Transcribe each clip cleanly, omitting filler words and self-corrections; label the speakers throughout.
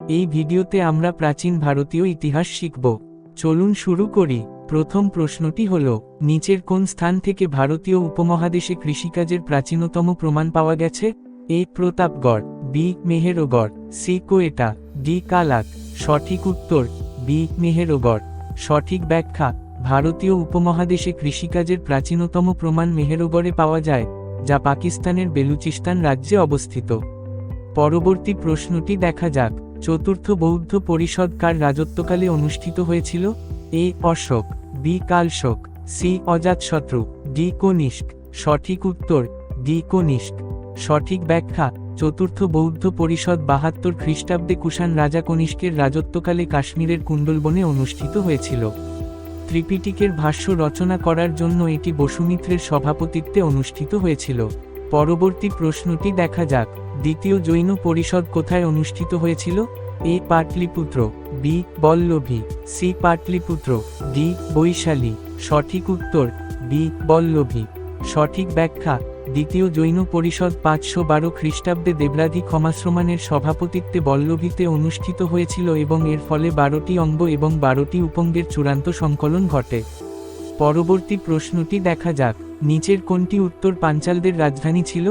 Speaker 1: এই ভিডিওতে আমরা প্রাচীন ভারতীয় ইতিহাস শিখব। চলুন শুরু করি। প্রথম প্রশ্নটি হল, নিচের কোন স্থান থেকে ভারতীয় উপমহাদেশে কৃষিকাজের প্রাচীনতম প্রমাণ পাওয়া গেছে? A. Pratapgarh, B. Mehrgarh, C. Quetta, D. কালাক। সঠিক উত্তর বি. মেহেরগড়। সঠিক ব্যাখ্যা: ভারতীয় উপমহাদেশে কৃষিকাজের প্রাচীনতম প্রমাণ মেহেরগড়ে পাওয়া যায়, যা পাকিস্তানের বেলুচিস্তান রাজ্যে অবস্থিত। পরবর্তী প্রশ্নটি দেখা যাক। চতুর্থ বৌদ্ধ পরিষদ কার রাজত্বকালে অনুষ্ঠিত হয়েছিল? এ. অশোক, বি. কালশোক, সি. অজাতশত্রু, ডি. কনিষ্ক। সঠিক উত্তর ডি. কনিষ্ক। সঠিক ব্যাখ্যা: চতুর্থ বৌদ্ধ পরিষদ ৭২ খ্রিস্টাব্দে কুষাণ রাজা কনিষ্কের রাজত্বকালে কাশ্মীরের কুণ্ডলবনে অনুষ্ঠিত হয়েছিল। ত্রিপিটিকের ভাষ্য রচনা করার জন্য এটি বসুমিত্রের সভাপতিত্বে অনুষ্ঠিত হয়েছিল। পরবর্তী প্রশ্নটি দেখা যাক। দ্বিতীয় জৈন পরিষদ কোথায় অনুষ্ঠিত হয়েছিল? A. Pataliputra, B. Vallabhi, C. Pataliputra, D. Vaishali. সঠিক উত্তর বি. বল্লভী। সঠিক ব্যাখ্যা: দ্বিতীয় জৈন পরিষদ ৫১২ খ্রিস্টাব্দে দেবরাধি ক্ষমাশ্রমানের সভাপতিত্বে বল্লভীতে অনুষ্ঠিত হয়েছিল এবং এর ফলে ১২টি অঙ্গ এবং ১২টি উপঙ্গের চূড়ান্ত সংকলন ঘটে। পরবর্তী প্রশ্নটি দেখা যাক। নিচের কোনটি উত্তর পাঞ্চালদের রাজধানী ছিল?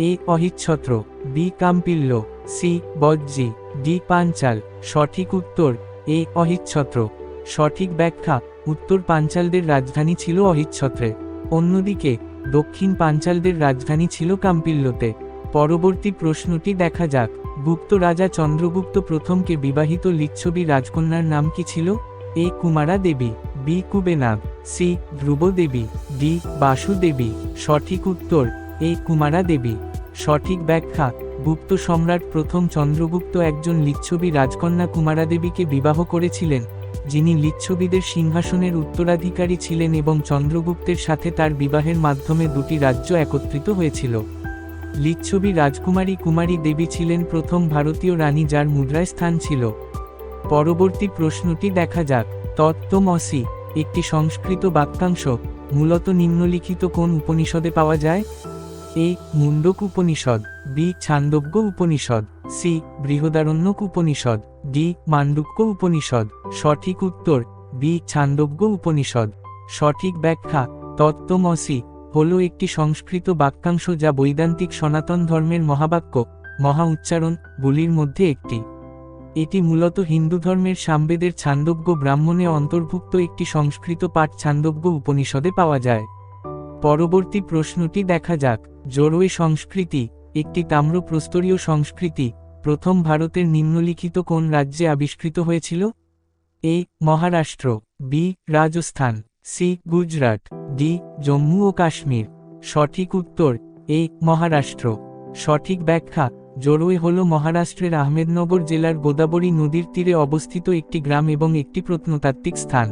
Speaker 1: A. Ahichchhatra, B. Kampilya, C. Vajji, D. Panchal. সঠিক উত্তর এ. অহিচ্ছত্র। সঠিক ব্যাখ্যা: উত্তর পাঞ্চালদের রাজধানী ছিল অহিচ্ছত্রে। অন্যদিকে দক্ষিণ পাঞ্চালদের রাজধানী ছিল কাম্পিল্যতে। পরবর্তী প্রশ্নটি দেখা যাক। গুপ্ত রাজা চন্দ্রগুপ্ত প্রথমকে বিবাহিত লিচ্ছবি রাজকন্যার নাম কি ছিল? এ. কুমারা দেবী, বি. কুবেনাগ, সি. ধ্রুব দেবী, ডি. বাসুদেবী। সঠিক উত্তর এ. কুমারা দেবী। সঠিক ব্যাখ্যা: গুপ্ত সম্রাট প্রথম চন্দ্রগুপ্ত একজন লিচ্ছবি রাজকন্যা কুমারা দেবীকে বিবাহ করেছিলেন, যিনি লিচ্ছবিদের সিংহাসনের উত্তরাধিকারী ছিলেন এবং চন্দ্রগুপ্তের সাথে তার বিবাহের মাধ্যমে দুটি রাজ্য একত্রিত হয়েছিল। লিচ্ছবি রাজকুমারী কুমারী দেবী ছিলেন প্রথম ভারতীয় রানী যার মুদ্রায় স্থান ছিল। পরবর্তী প্রশ্নটি দেখা যাক। তত্ত্বমসি একটি সংস্কৃত বাক্যাংশ মূলত নিম্নলিখিত কোন উপনিষদে পাওয়া যায়? A. Mundaka Upanishad, B. Chandogya Upanishad, C. Brihadaranyaka Upanishad, D. Mandukya Upanishad. সঠিক উত্তর বি. ছান্দোগ্য উপনিষদ। সঠিক ব্যাখ্যা: তত্ত্বমসি হল একটি সংস্কৃত বাক্যাংশ যা বৈদান্তিক সনাতন ধর্মের মহাবাক্য, মহা উচ্চারণ গুলির মধ্যে একটি। এটি মূলত হিন্দু ধর্মের সামবেদের ছান্দোগ্য ব্রাহ্মণে অন্তর্ভুক্ত একটি সংস্কৃত পাঠ ছান্দোগ্য উপনিষদে পাওয়া যায়। পরবর্তী প্রশ্নটি দেখা যাক। জোরওয়ে সংস্কৃতি একটি তাম্রপ্রস্তরীয় সংস্কৃতি প্রথম ভারতের নিম্নলিখিত কোন রাজ্যে আবিষ্কৃত হয়েছিল? A. Maharashtra, B. Rajasthan, C. Gujarat, D. Jammu ও কাশ্মীর। সঠিক উত্তর এ. মহারাষ্ট্র। সঠিক ব্যাখ্যা: জোরওয়ে হল মহারাষ্ট্রের আহমেদনগর জেলার গোদাবরী নদীর তীরে অবস্থিত একটি গ্রাম এবং একটি প্রত্নতাত্ত্বিক স্থান।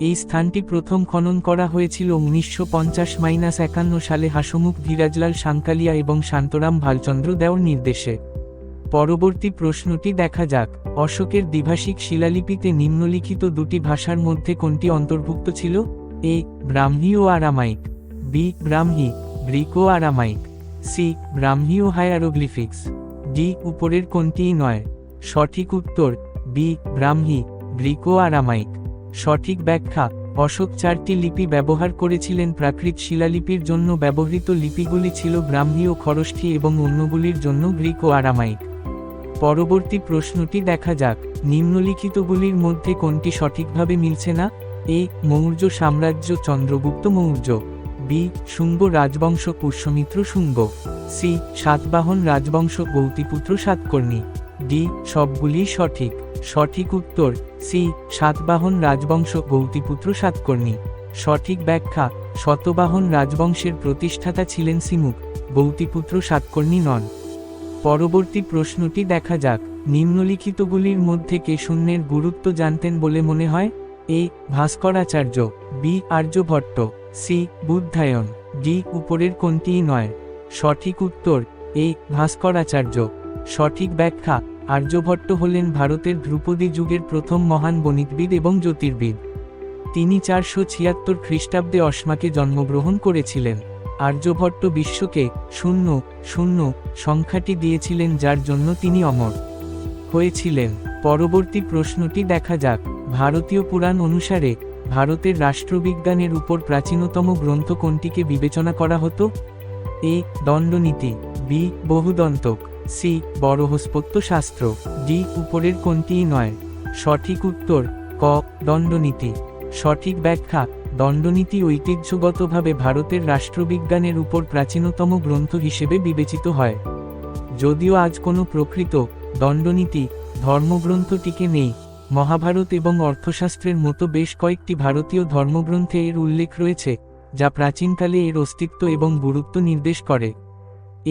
Speaker 1: এই স্থানটি প্রথম খনন করা হয়েছিল ১৯৫০-৫১ সালে হাসমুখ ধীরাজলাল সাংকালিয়া এবং শান্তরাম ভালচন্দ্র দেওর নির্দেশে। পরবর্তী প্রশ্নটি দেখা যাক। অশোকের দ্বিভাষিক শিলালিপিতে নিম্নলিখিত দুটি ভাষার মধ্যে কোনটি অন্তর্ভুক্ত ছিল? এ. ব্রাহ্মী ও আরামাইক, বি. ব্রাহ্মী, গ্রিক ও আরামাইক, সি. ব্রাহ্মী ও হায়ারোগ্লিফিক্স, ডি. উপরের কোনটিই নয়। সঠিক উত্তর বি. ব্রাহ্মী, গ্রিক ও আরামাইক। সঠিক ব্যাখ্যা: অশোক ৪টি লিপি ব্যবহার করেছিলেন। প্রাকৃত শিলালিপির জন্য ব্যবহৃত লিপিগুলি ছিল ব্রাহ্মী ও খরষ্ঠী এবং অন্যগুলির জন্য গ্রিক ও আরামাইক। পরবর্তী প্রশ্নটি দেখা যাক। নিম্নলিখিতগুলির মধ্যে কোনটি সঠিকভাবে মিলছে না? এ. মৌর্য সাম্রাজ্য চন্দ্রগুপ্ত মৌর্য, বি. শুঙ্গ রাজবংশ পুষ্যমিত্র শুঙ্গ, সি. সাতবাহন রাজবংশ গৌতিপুত্র সাতকর্ণী, ডি. সবগুলিই সঠিক। সঠিক উত্তর সি. সাতবাহন রাজবংশ গৌতিপুত্র সাতকর্ণী। সঠিক ব্যাখ্যা: শতবাহন রাজবংশের প্রতিষ্ঠাতা ছিলেন সিমুক, গৌতিপুত্র সাতকর্ণী নন। পরবর্তী প্রশ্নটি দেখা যাক। নিম্নলিখিতগুলির মধ্যে কে শূন্যের গুরুত্ব জানতেন বলে মনে হয়? A. Bhaskaracharya, B. Aryabhata, C. Baudhayana, D. উপরের কোনটিই নয়। সঠিক উত্তর এ. ভাস্করাচার্য। সঠিক ব্যাখ্যা: আর্যভট্ট হলেন ভারতের ধ্রুপদী যুগের প্রথম মহান গণিতবিদ এবং জ্যোতির্বিদ। তিনি ৪৭৬ খ্রিস্টাব্দে অসমাকে জন্মগ্রহণ করেছিলেন। আর্যভট্ট বিশ্বকে ০০ সংখ্যাটি দিয়েছিলেন, যার জন্য তিনি অমর। হয়েছিলেন। পরবর্তী প্রশ্নটি দেখা যাক। ভারতীয় পুরাণ অনুসারে ভারতের রাষ্ট্রবিজ্ঞানের উপর প্রাচীনতম গ্রন্থ কোনটিকে বিবেচনা করা হতো? এ. দণ্ডনীতি, বি. বহুদন্তক, সি. বরহস্পত্য শাস্ত্র, ডি. উপরের কোনটিই নয়। সঠিক উত্তর ক. দণ্ডনীতি। সঠিক ব্যাখ্যা: দণ্ডনীতি ঐতিহ্যগতভাবে ভারতের রাষ্ট্রবিজ্ঞানের উপর প্রাচীনতম গ্রন্থ হিসেবে বিবেচিত হয়। যদিও আজ কোনো প্রকৃত দণ্ডনীতি ধর্মগ্রন্থ টিকে নেই, মহাভারত এবং অর্থশাস্ত্রের মতো বেশ কয়েকটি ভারতীয় ধর্মগ্রন্থে এর উল্লেখ রয়েছে, যা প্রাচীনকালে এর অস্তিত্ব এবং গুরুত্ব নির্দেশ করে।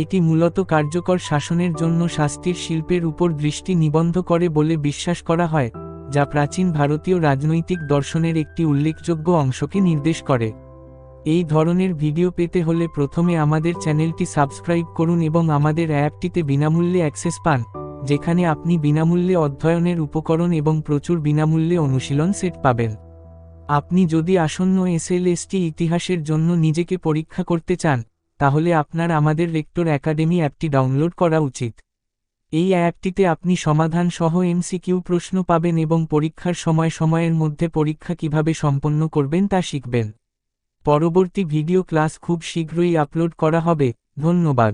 Speaker 1: এটি মূলত কার্যকর শাসনের জন্য শাস্তির শিল্পের উপর দৃষ্টি নিবদ্ধ করে বলে বিশ্বাস করা হয়, যা প্রাচীন ভারতীয় রাজনৈতিক দর্শনের একটি উল্লেখযোগ্য অংশকে নির্দেশ করে। এই ধরনের ভিডিও পেতে হলে প্রথমে আমাদের চ্যানেলটি সাবস্ক্রাইব করুন এবং আমাদের অ্যাপটিতে বিনামূল্যে অ্যাক্সেস পান, যেখানে আপনি বিনামূল্যে অধ্যয়নের উপকরণ এবং প্রচুর বিনামূল্যে অনুশীলন সেট পাবেন। আপনি যদি আসন্ন এসএলএসটি ইতিহাসের জন্য নিজেকে পরীক্ষা করতে চান, তাহলে আপনার আমাদের রেক্টর একাডেমি অ্যাপটি ডাউনলোড করা উচিত। এই অ্যাপটিতে আপনি সমাধান সহ এমসিকিউ প্রশ্ন পাবেন এবং পরীক্ষার সময়ের মধ্যে পরীক্ষা কিভাবে সম্পন্ন করবেন তা শিখবেন। পরবর্তী ভিডিও ক্লাস খুব শীঘ্রই আপলোড করা হবে। ধন্যবাদ।